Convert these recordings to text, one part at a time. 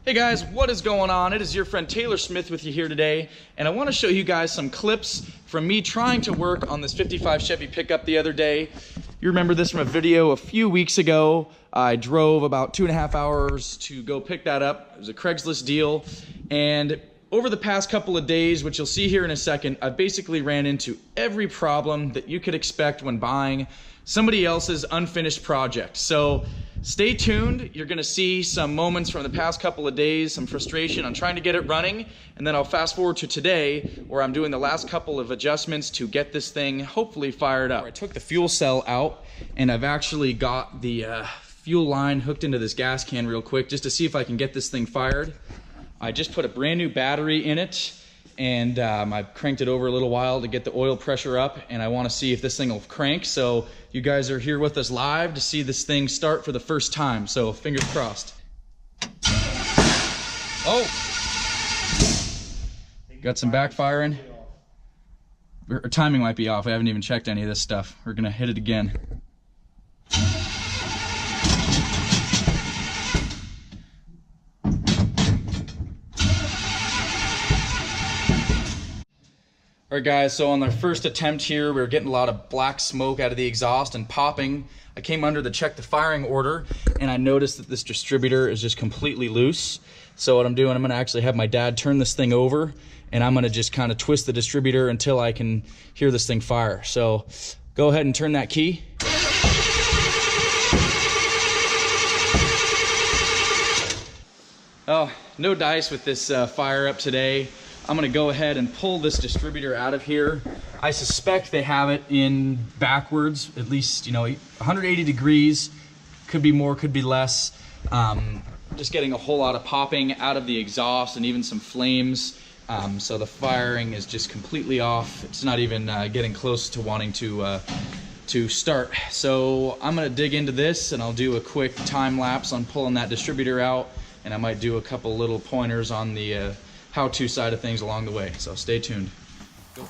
Hey guys, what is going on? It is your friend Taylor Smith with you here today, and I want to show you guys some clips from me trying to work on this 55 Chevy pickup the other day. You remember this from a video a few weeks ago. I drove about 2.5 hours to go pick that up. It was a Craigslist deal, and over the past couple of days, which you'll see here in a second, I've basically ran into every problem that you could expect when buying somebody else's unfinished project. So stay tuned. You're gonna see some moments from the past couple of days, some frustration on trying to get it running, and then I'll fast forward to today where I'm doing the last couple of adjustments to get this thing hopefully fired up. I took the fuel cell out, and I've actually got the fuel line hooked into this gas can real quick just to see if I can get this thing fired. I just put a brand new battery in it, and I've cranked it over a little while to get the oil pressure up, and I want to see if this thing will crank. So you guys are here with us live to see this thing start for the first time, so fingers crossed. Oh, got some backfiring. Our timing might be off. I haven't even checked any of this stuff. We're gonna hit it again. All right guys, so on our first attempt here, we were getting a lot of black smoke out of the exhaust and popping. I came under to check the firing order, and I noticed that this distributor is just completely loose. So what I'm doing, I'm gonna actually have my dad turn this thing over, and I'm gonna just kind of twist the distributor until I can hear this thing fire. So go ahead and turn that key. Oh, no dice with this fire up today. I'm gonna go ahead and pull this distributor out of here. I suspect they have it in backwards, at least, 180 degrees. Could be more, could be less. Just getting a whole lot of popping out of the exhaust and even some flames. So the firing is just completely off. It's not even getting close to wanting to start. So I'm gonna dig into this, and I'll do a quick time lapse on pulling that distributor out, and I might do a couple little pointers on the how-to side of things along the way, so stay tuned. Go.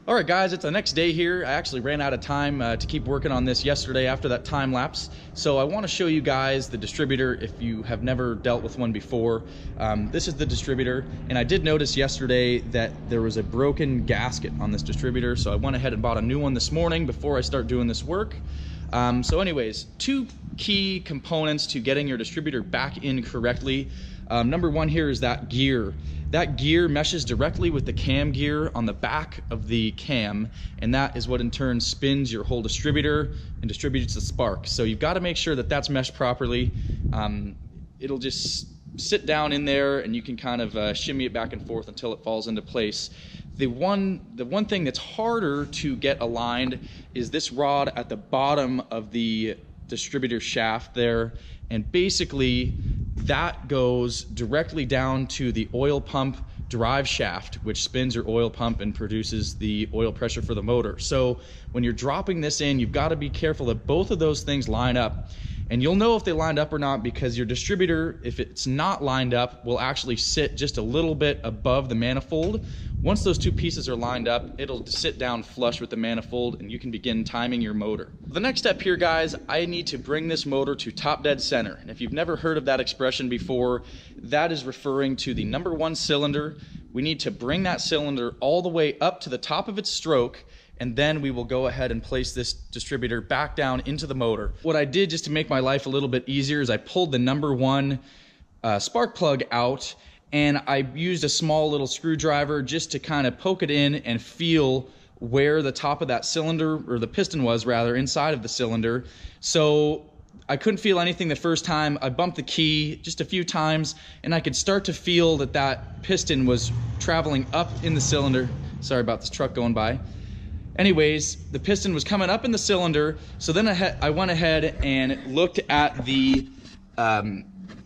All right guys, it's the next day here. I actually ran out of time to keep working on this yesterday after that time lapse. So I want to show you guys the distributor if you have never dealt with one before. This is the distributor, and I did notice yesterday that there was a broken gasket on this distributor, so I went ahead and bought a new one this morning before I start doing this work. So anyways, two key components to getting your distributor back in correctly. Number one here is that gear. That gear meshes directly with the cam gear on the back of the cam, and that is what in turn spins your whole distributor and distributes the spark. So you've got to make sure that that's meshed properly. It'll just sit down in there, and you can kind of shimmy it back and forth until it falls into place. The one thing that's harder to get aligned is this rod at the bottom of the distributor shaft there, and basically that goes directly down to the oil pump drive shaft, which spins your oil pump and produces the oil pressure for the motor. So when you're dropping this in, you've got to be careful that both of those things line up. And you'll know if they lined up or not because your distributor, if it's not lined up, will actually sit just a little bit above the manifold. Once those two pieces are lined up, it'll sit down flush with the manifold, and you can begin timing your motor. The next step here, guys, I need to bring this motor to top dead center. And if you've never heard of that expression before, that is referring to the number one cylinder. We need to bring that cylinder all the way up to the top of its stroke, and then we will go ahead and place this distributor back down into the motor. What I did just to make my life a little bit easier is I pulled the number one spark plug out, and I used a small little screwdriver just to kind of poke it in and feel where the top of that cylinder, or the piston was rather, inside of the cylinder. So I couldn't feel anything the first time. I bumped the key just a few times, and I could start to feel that that piston was traveling up in the cylinder. Sorry about this truck going by. Anyways, the piston was coming up in the cylinder, so then I went ahead and looked at the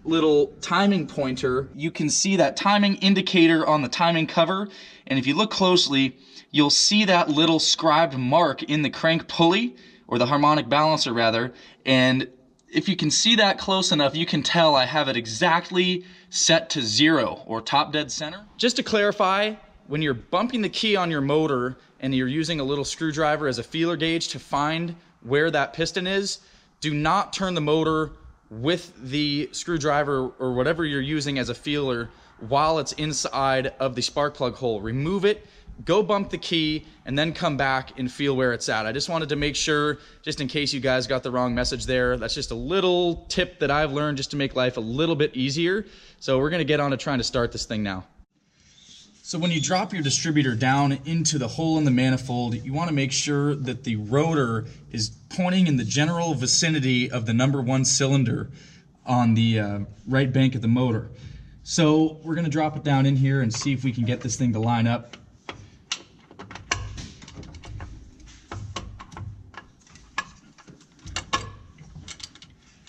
little timing pointer. You can see that timing indicator on the timing cover, and if you look closely, you'll see that little scribed mark in the crank pulley or the harmonic balancer rather, and if you can see that close enough, you can tell I have it exactly set to 0 or top dead center. Just to clarify, when you're bumping the key on your motor and you're using a little screwdriver as a feeler gauge to find where that piston is, do not turn the motor with the screwdriver or whatever you're using as a feeler while it's inside of the spark plug hole. Remove it, go bump the key, and then come back and feel where it's at. I just wanted to make sure, just in case you guys got the wrong message there. That's just a little tip that I've learned just to make life a little bit easier. So we're gonna get on to trying to start this thing now. So when you drop your distributor down into the hole in the manifold, you want to make sure that the rotor is pointing in the general vicinity of the #1 cylinder on the right bank of the motor. So we're going to drop it down in here and see if we can get this thing to line up.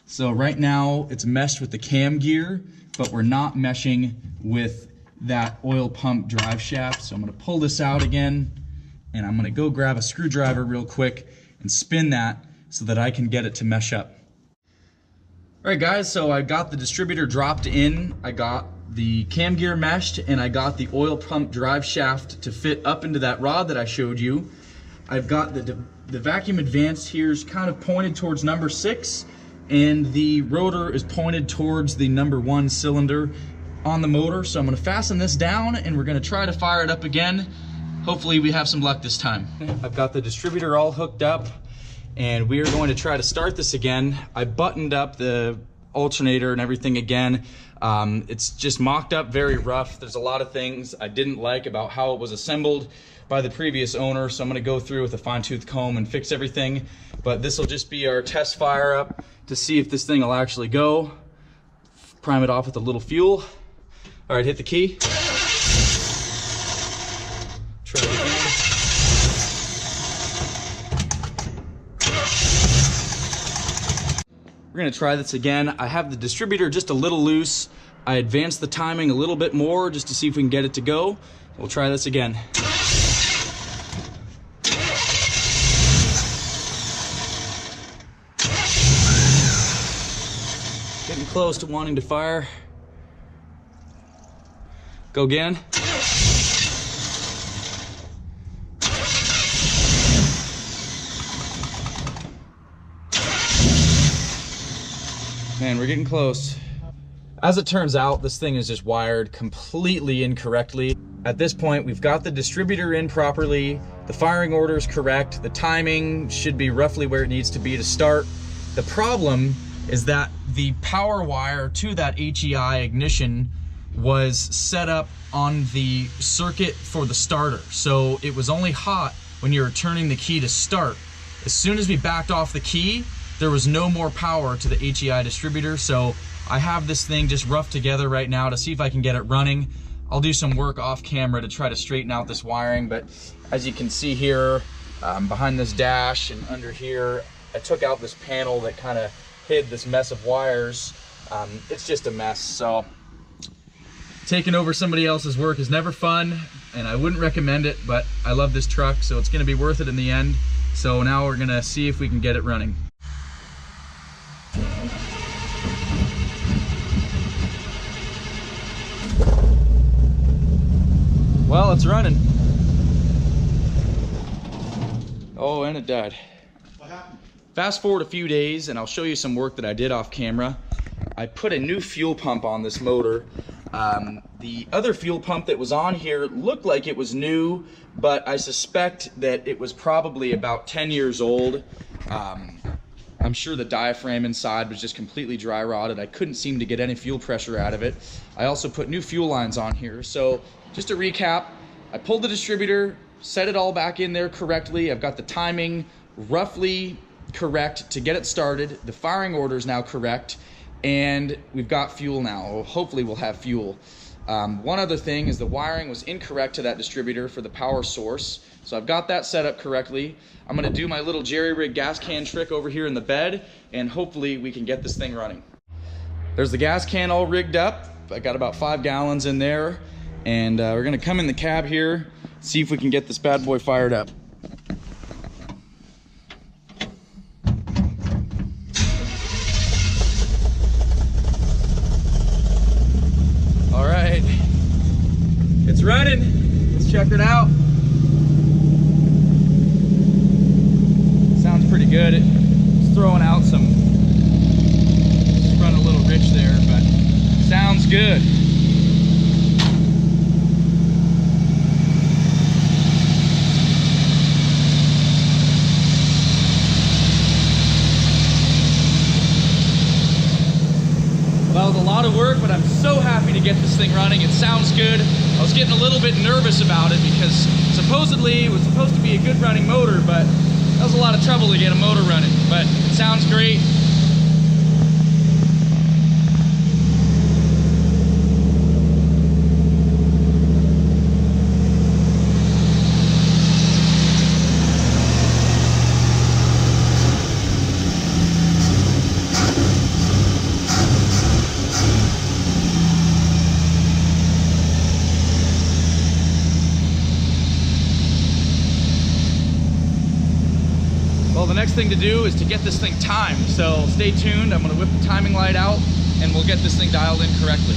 So right now it's meshed with the cam gear, but we're not meshing with that oil pump drive shaft. So I'm going to pull this out again, and I'm going to go grab a screwdriver real quick and spin that so that I can get it to mesh up. All right guys, so I got the distributor dropped in, I got the cam gear meshed, and I got the oil pump drive shaft to fit up into that rod that I showed you. I've got the vacuum advance here is kind of pointed towards #6, and the rotor is pointed towards the #1 cylinder on the motor. So I'm going to fasten this down and we're going to try to fire it up again. Hopefully we have some luck this time. I've got the distributor all hooked up and we are going to try to start this again. I buttoned up the alternator and everything again. It's just mocked up, very rough. There's a lot of things I didn't like about how it was assembled by the previous owner, so I'm going to go through with a fine-tooth comb and fix everything. But this will just be our test fire up to see if this thing will actually go. Prime it off with a little fuel. All right, hit the key. Try it again. We're gonna try this again. I have the distributor just a little loose. I advanced the timing a little bit more just to see if we can get it to go. We'll try this again. Getting close to wanting to fire. Go again. Man, we're getting close. As it turns out, this thing is just wired completely incorrectly. At this point, we've got the distributor in properly, the firing order is correct, the timing should be roughly where it needs to be to start. The problem is that the power wire to that HEI ignition was set up on the circuit for the starter. So it was only hot when you were turning the key to start. As soon as we backed off the key, there was no more power to the HEI distributor. So I have this thing just roughed together right now to see if I can get it running. I'll do some work off camera to try to straighten out this wiring, but as you can see here, behind this dash and under here, I took out this panel that kind of hid this mess of wires. It's just a mess. So taking over somebody else's work is never fun, and I wouldn't recommend it, but I love this truck, so it's gonna be worth it in the end. So now we're gonna see if we can get it running. Well, it's running. Oh, and it died. What happened? Fast forward a few days and I'll show you some work that I did off camera. I put a new fuel pump on this motor. The other fuel pump that was on here looked like it was new, but I suspect that it was probably about 10 years old. I'm sure the diaphragm inside was just completely dry rotted. I couldn't seem to get any fuel pressure out of it. I also put new fuel lines on here. So just to recap, I pulled the distributor, set it all back in there correctly. I've got the timing roughly correct to get it started. The firing order is now correct, and we've got fuel now. Hopefully we'll have fuel. One other thing is the wiring was incorrect to that distributor for the power source. So I've got that set up correctly. I'm gonna do my little jerry-rig gas can trick over here in the bed, and hopefully we can get this thing running. There's the gas can all rigged up. I got about 5 gallons in there, and we're gonna come in the cab here, see if we can get this bad boy fired up. Check it out. Sounds pretty good. It's throwing out some, run a little rich there, but sounds good. Well, it was a lot of work, but I'm so happy to get this thing running. It sounds good. I was getting a little bit nervous about it because supposedly it was supposed to be a good running motor, but that was a lot of trouble to get a motor running. But it sounds great. Well, the next thing to do is to get this thing timed, so stay tuned. I'm going to whip the timing light out and we'll get this thing dialed in correctly.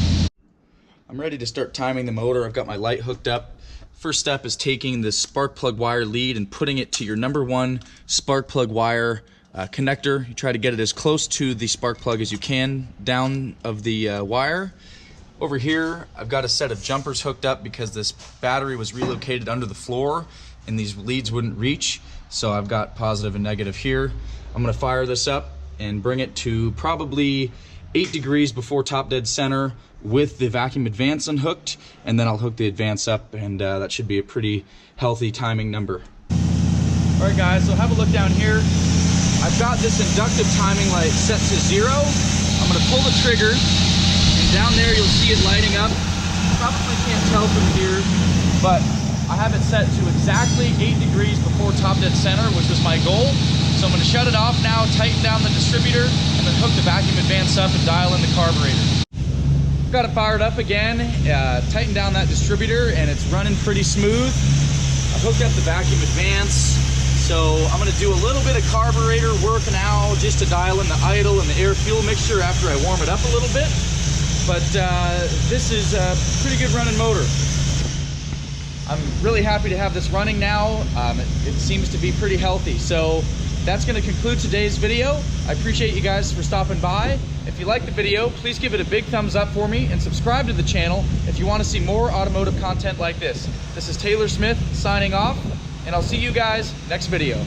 I'm ready to start timing the motor. I've got my light hooked up. First step is taking the spark plug wire lead and putting it to your #1 spark plug wire connector. You try to get it as close to the spark plug as you can down of the wire. Over here, I've got a set of jumpers hooked up because this battery was relocated under the floor and these leads wouldn't reach. So I've got positive and negative here. I'm gonna fire this up and bring it to probably 8 degrees before top dead center with the vacuum advance unhooked, and then I'll hook the advance up, and that should be a pretty healthy timing number. All right guys, so have a look down here. I've got this inductive timing light set to 0. I'm gonna pull the trigger, and down there you'll see it lighting up. Probably can't tell from here, but I have it set to exactly 8 degrees before top dead center, which was my goal. So I'm going to shut it off now, tighten down the distributor, and then hook the vacuum advance up and dial in the carburetor. Got it fired up again, tighten down that distributor, and it's running pretty smooth. I hooked up the vacuum advance, so I'm going to do a little bit of carburetor work now just to dial in the idle and the air-fuel mixture after I warm it up a little bit. But this is a pretty good running motor. I'm really happy to have this running now. It seems to be pretty healthy. So that's going to conclude today's video. I appreciate you guys for stopping by. If you liked the video, please give it a big thumbs up for me and subscribe to the channel if you want to see more automotive content like this. This is Taylor Smith signing off, and I'll see you guys next video.